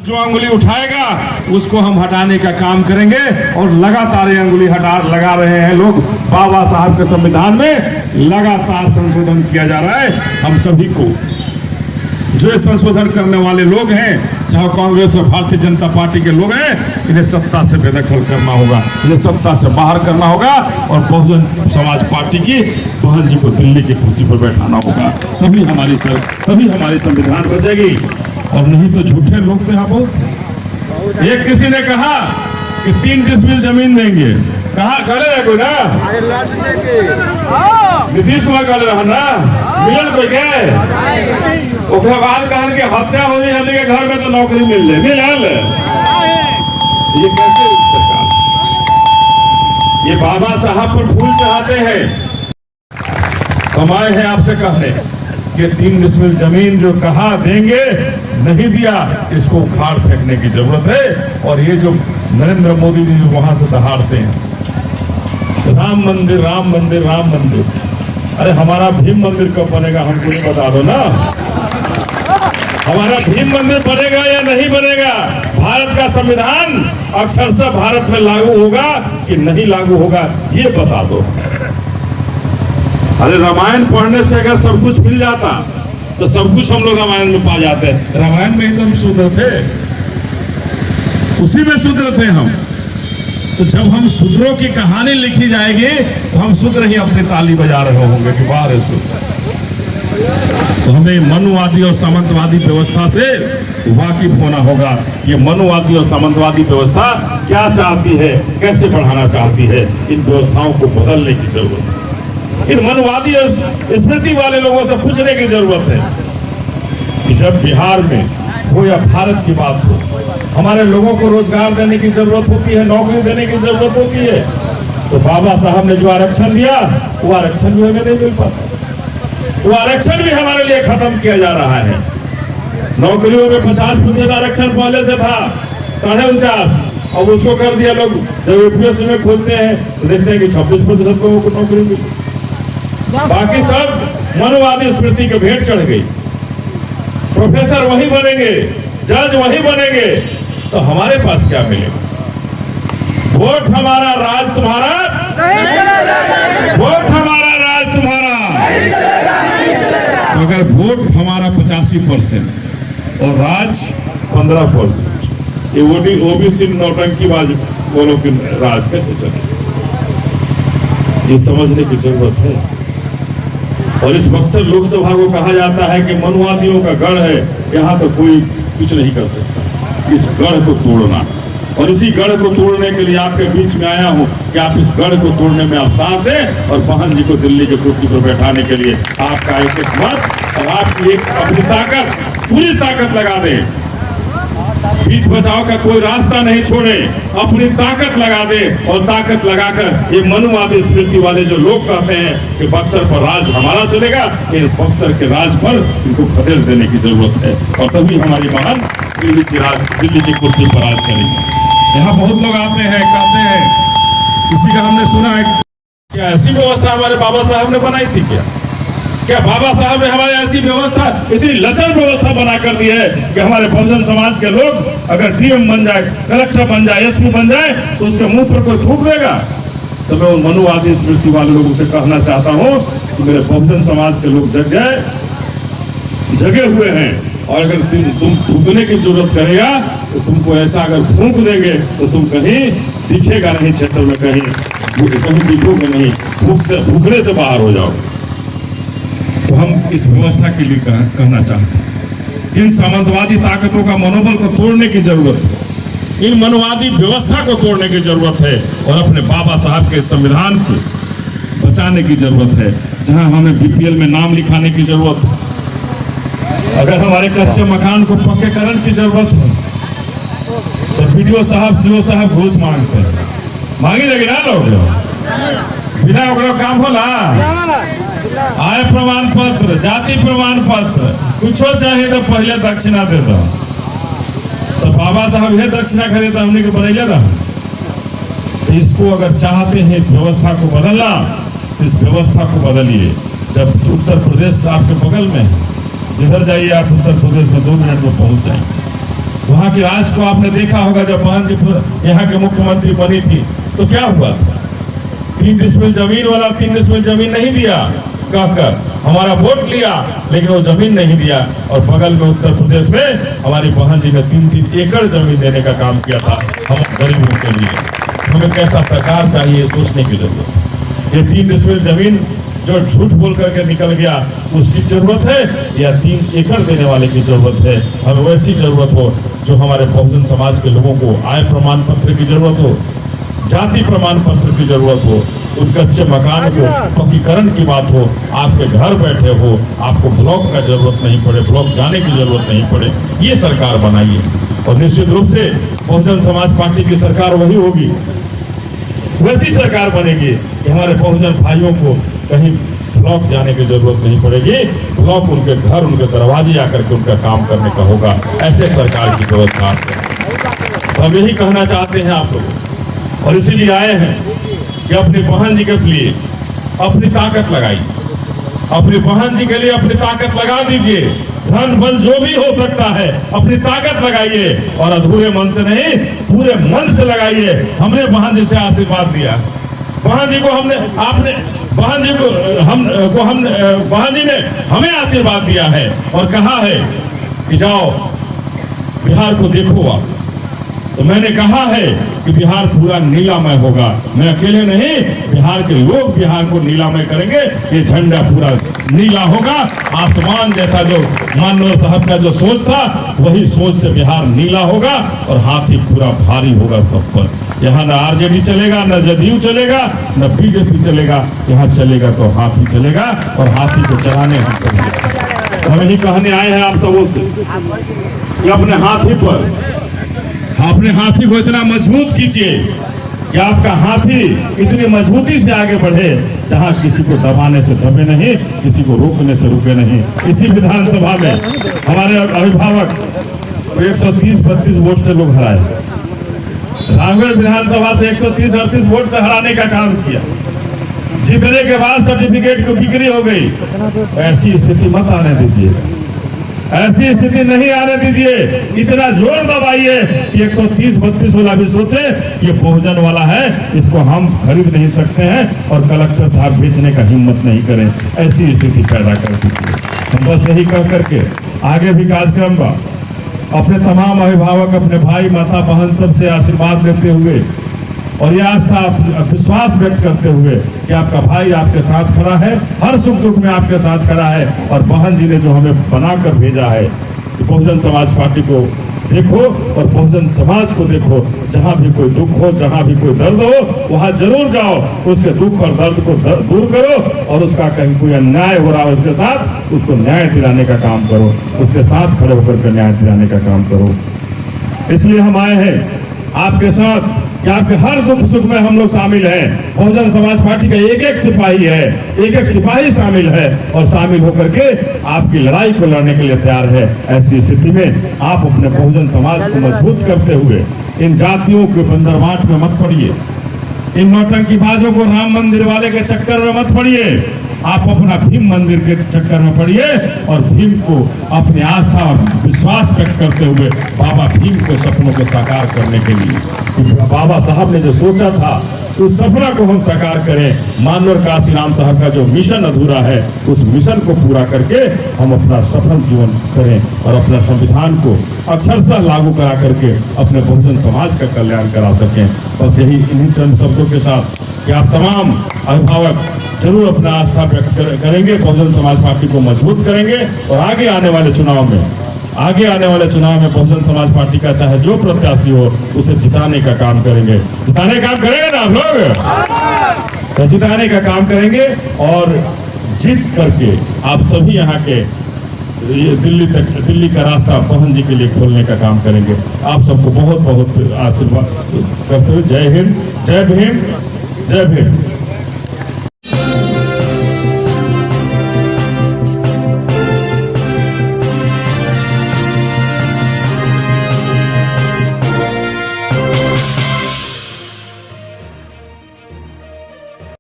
जो अंगुली उठाएगा उसको हम हटाने का काम करेंगे और लगातार ये अंगुली लगा रहे हैं लोग। बाबा साहब के संविधान में लगातार संशोधन किया जा रहा है। हम सभी को जो ये संशोधन करने वाले लोग हैं, चाहे कांग्रेस और भारतीय जनता पार्टी के लोग हैं, इन्हें सत्ता से बेदखल करना होगा, इन्हें सत्ता से बाहर करना होगा और बहुजन समाज पार्टी की बहन जी को दिल्ली की कुर्सी पर बैठाना होगा। तभी हमारी संविधान बचेगी। और नहीं तो झूठे लोग थे यहाँ बहुत। एक किसी ने कहा कि 3 डिसमिल जमीन देंगे, कहा करे रहे कोई ना नीतीश कुमार करे रहा ना मिलल कोई के उसके बाद कहन के हत्या हो जाए हमने के घर में तो नौकरी मिल जाए मिलल। ये कैसे सरकार, ये बाबा साहब पर फूल चढ़ाते हैं। कमाए हैं आपसे कहने कि 3 डिसमिल जमीन जो कहा देंगे नहीं दिया, इसको उखाड़ फेंकने की जरूरत है। और ये जो नरेंद्र मोदी जी जो वहां से दहाड़ते हैं राम मंदिर राम मंदिर राम मंदिर, अरे हमारा भीम मंदिर कब बनेगा हमको नहीं बता दो ना। हमारा भीम मंदिर बनेगा या नहीं बनेगा, भारत का संविधान अक्षरशः भारत में लागू होगा कि नहीं लागू होगा ये बता दो। अरे रामायण पढ़ने से अगर सब कुछ मिल जाता तो सब कुछ हम लोग रामायण में पा जाते। रामायण में ही तो हम शूद्र थे, उसी में शूद्र थे हम। तो जब हम शूद्रों की कहानी लिखी जाएगी तो हम शूद्र ही अपनी ताली बजा रहे होंगे कि वाह रे शूद्र। तो हमें मनुवादी और सामंतवादी व्यवस्था से वाकिफ होना होगा। ये मनुवादी और सामंतवादी व्यवस्था क्या चाहती है, कैसे बढ़ाना चाहती है, इन व्यवस्थाओं को बदलने की जरूरत है। इन मनवादी और स्मृति वाले लोगों से पूछने की जरूरत है कि जब बिहार में हो या भारत की बात हो, हमारे लोगों को रोजगार देने की जरूरत होती है, नौकरी देने की जरूरत होती है, तो बाबा साहब ने जो आरक्षण दिया वो आरक्षण भी हमें नहीं मिल पाता। वो आरक्षण भी हमारे लिए खत्म किया जा रहा है। नौकरियों में 50% आरक्षण पहले से था, 49.5, अब उसको कर दिया। लोग जब यूपीएससी में खोलते हैं तो देखते हैं कि 26% लोगों को नौकरी मिली। बाकी सब मनवादी स्मृति के भेंट चढ़ गई। प्रोफेसर वही बनेंगे, जज वही बनेंगे, तो हमारे पास क्या मिलेगा? वोट हमारा राज तुम्हारा, वोट हमारा राज तुम्हारा। तो अगर वोट हमारा 85% और राज 15%, ये ओबीसी नौटंकी बाज बोलो कि राज कैसे चले, ये समझने की जरूरत है। और इस बक्सर लोकसभा को कहा जाता है कि मनुवादियों का गढ़ है, यहाँ तो कोई कुछ नहीं कर सकता। इस गढ़ को तोड़ना, और इसी गढ़ को तोड़ने के लिए आपके बीच में आया हूँ कि आप इस गढ़ को तोड़ने में आप साथ दें और बहन जी को दिल्ली की कुर्सी पर बैठाने के लिए आपका एक मत और आपकी एक अपनी ताकत, पूरी ताकत लगा दें। बीच बचाव का कोई रास्ता नहीं छोड़े, अपनी ताकत लगा दे। और ताकत लगाकर ये मनुवादी स्मृति वाले जो लोग कहते हैं कि बक्सर पर राज हमारा चलेगा, इन बक्सर के राज पर इनको खदेड़ देने की जरूरत है। और तभी हमारी बहन दिल्ली की कुर्सी पर राज करेगी। यहाँ बहुत लोग आते हैं, कहते हैं, किसी का हमने सुना है क्या ऐसी व्यवस्था हमारे बाबा साहब ने बनाई थी क्या बाबा साहब ने हमारे ऐसी व्यवस्था, इतनी लचर व्यवस्था बना कर दी है कि हमारे बहुजन समाज के लोग अगर डीएम बन जाए, कलेक्टर बन जाए, एसपी बन जाए तो उसके मुंह पर कोई थूक देगा। तो मैं उन मनुवादी स्मृति वाले लोगों से कहना चाहता हूं कि मेरे बहुजन समाज के लोग जगे हुए हैं। और अगर तुम थूकने की जरूरत करेगा तो तुमको ऐसा अगर थूक देंगे तो तुम कहीं दिखेगा नहीं, क्षेत्र में कहीं दिखोगे नहीं, थूकने से बाहर हो जाओगे। तो हम इस व्यवस्था के लिए कहना चाहते हैं, इन सामंतवादी ताकतों का मनोबल को तोड़ने की जरूरत है, इन मनवादी व्यवस्था को तोड़ने की जरूरत है और अपने बाबा साहब के संविधान को बचाने की जरूरत है। जहां हमें बीपीएल में नाम लिखाने की जरूरत है, अगर हमारे कच्चे मकान को पक्केकरण की जरूरत है तो बीडीओ साहब, सीओ साहब घूस मांगते हैं, मांगी लगे ना लोग, बिना ओकरो काम होला। आय प्रमाण पत्र, जाति प्रमाण पत्र, कुछो चाहिए तो पहले दक्षिणा दे दो। तो बाबा साहब ये दक्षिणा करे तो हमने के बनैले रहा। इसको अगर चाहते हैं इस व्यवस्था को बदलना, इस व्यवस्था को बदलिए। जब उत्तर प्रदेश आपके बगल में है, जिधर जाइए आप उत्तर प्रदेश में 2 मिनट में पहुंच जाएंगे। वहां के राज को आपने देखा होगा, जब बहन जी यहाँ के मुख्यमंत्री बनी थी तो क्या हुआ? 3 डिसमिल जमीन वाला 3 डिसमिल जमीन नहीं दिया कहकर हमारा वोट लिया, लेकिन वो जमीन नहीं दिया। और बगल में उत्तर प्रदेश में हमारी बहन जी ने 3-3 एकड़ जमीन देने का काम किया था हम गरीबों के लिए। हमें कैसा सरकार चाहिए सोचने की जरूरत। ये 3 डिसमिल जमीन जो झूठ बोल करके निकल गया, उसकी जरूरत है या 3 एकड़ देने वाले की जरूरत है? हमें वैसी जरूरत हो जो हमारे बहुजन समाज के लोगों को आय प्रमाण पत्र की जरूरत हो, जाति प्रमाण पत्र की जरूरत हो, उन कच्चे मकान को पक्कीकरण की बात हो, आपके घर बैठे हो, आपको ब्लॉक का जरूरत नहीं पड़े, ब्लॉक जाने की जरूरत नहीं पड़े। ये सरकार बनाइए और निश्चित रूप से बहुजन समाज पार्टी की सरकार वही होगी, वैसी सरकार बनेगी कि हमारे बहुजन भाइयों को कहीं ब्लॉक जाने की जरूरत नहीं पड़ेगी। ब्लॉक उनके घर, उनके दरवाजे आकर के उनका काम करने का होगा। ऐसे सरकार की व्यवस्था आपको। हम यही कहना चाहते हैं आप लोग, और इसीलिए आए हैं कि अपनी बहन जी के लिए अपनी ताकत लगाइए, अपनी बहन जी के लिए अपनी ताकत लगा दीजिए। धन बल जो भी हो सकता है अपनी ताकत लगाइए, और अधूरे मन से नहीं पूरे मन से लगाइए। हमने बहन जी से आशीर्वाद दिया, बहन जी को हमने आपने बहन जी ने हमें आशीर्वाद दिया है और कहा है कि जाओ बिहार को देखो आप। तो मैंने कहा है कि बिहार पूरा नीलामय होगा। मैं अकेले नहीं, बिहार के लोग बिहार को नीलामय करेंगे। ये झंडा पूरा नीला होगा, आसमान जैसा जो मानव साहब का जो सोच था वही सोच से बिहार नीला होगा, और हाथी पूरा भारी होगा सब पर। यहाँ न आरजेडी चलेगा, न जदयू चलेगा, न बीजेपी चलेगा। यहाँ चलेगा तो हाथी चलेगा, और हाथी को चलाने हम चलेंगे। हम यही कहने आए हैं आप सबों से कि अपने हाथी को इतना मजबूत कीजिए कि आपका हाथी इतनी मजबूती से आगे बढ़े, जहां किसी को दबाने से दबे नहीं, किसी को रोकने से रुके नहीं। इसी विधानसभा में हमारे अभिभावक 130-32 वोट से लोग हराए। रामगढ़ विधानसभा से 130-38 वोट से हराने का काम किया। जीतने के बाद सर्टिफिकेट की बिक्री हो गई। ऐसी स्थिति मत आने दीजिए, ऐसी स्थिति नहीं आने दीजिए। इतना जोर दबाइए कि 130-32 वाला भी सोचे ये बहुजन वाला है, इसको हम खरीद नहीं सकते हैं, और कलेक्टर साहब बेचने का हिम्मत नहीं करें। ऐसी स्थिति पैदा कर दीजिए। हम बस यही कह करके आगे भी कार्यक्रम का अपने तमाम अभिभावक, अपने भाई माता बहन सबसे आशीर्वाद लेते हुए और यह आस्था विश्वास व्यक्त करते हुए कि आपका भाई आपके साथ खड़ा है, हर सुख दुख में आपके साथ खड़ा है। और बहन जी ने जो हमें बनाकर भेजा है कि बहुजन समाज पार्टी को देखो और बहुजन समाज को देखो। जहां भी कोई दुख हो, जहां भी कोई दर्द हो, वहां जरूर जाओ, उसके दुख और दर्द को दूर करो, और उसका कहीं कोई अन्याय हो रहा है उसके साथ, उसको न्याय दिलाने का काम करो, उसके साथ खड़े होकर के न्याय दिलाने का काम करो। इसलिए हम आए हैं आपके साथ कि आपके हर दुख सुख में हम लोग शामिल हैं। बहुजन समाज पार्टी का एक सिपाही है, एक सिपाही शामिल है, और शामिल होकर के आपकी लड़ाई को लड़ने के लिए तैयार है। ऐसी स्थिति में आप अपने बहुजन समाज को मजबूत करते हुए इन जातियों के बंदरवाट में मत पड़िए, इन नौटंकीबाजों को राम मंदिर वाले के चक्कर में मत पड़िए। आप अपना भीम मंदिर के चक्कर में पड़िए, और भीम को अपनी आस्था और विश्वास व्यक्त करते हुए बाबा भीम को सपनों को साकार करने के लिए बाबा साहब ने जो सोचा था उस सपना को हम साकार करें। मानवर काशीराम साहब का जो मिशन अधूरा है, उस मिशन को पूरा करके हम अपना सफल जीवन करें, और अपना संविधान को अक्षरशः लागू करा करके अपने बहुजन समाज का कल्याण करा सकें। बस यही इन्हीं चंद शब्दों के साथ कि आप तमाम अभिभावक जरूर अपना आस्था व्यक्त करेंगे, बहुजन समाज पार्टी को मजबूत करेंगे, और आगे आने वाले चुनाव में बहुजन समाज पार्टी का चाहे जो प्रत्याशी हो उसे जिताने का काम करेंगे। जिताने का काम करेंगे ना आप लोग? तो जिताने का काम करेंगे, और जीत करके आप सभी यहाँ के दिल्ली का रास्ता बहन जी के लिए खोलने का काम करेंगे। आप सबको बहुत बहुत आशीर्वाद करते हुए जय हिंद, जय भीम, जय भीम।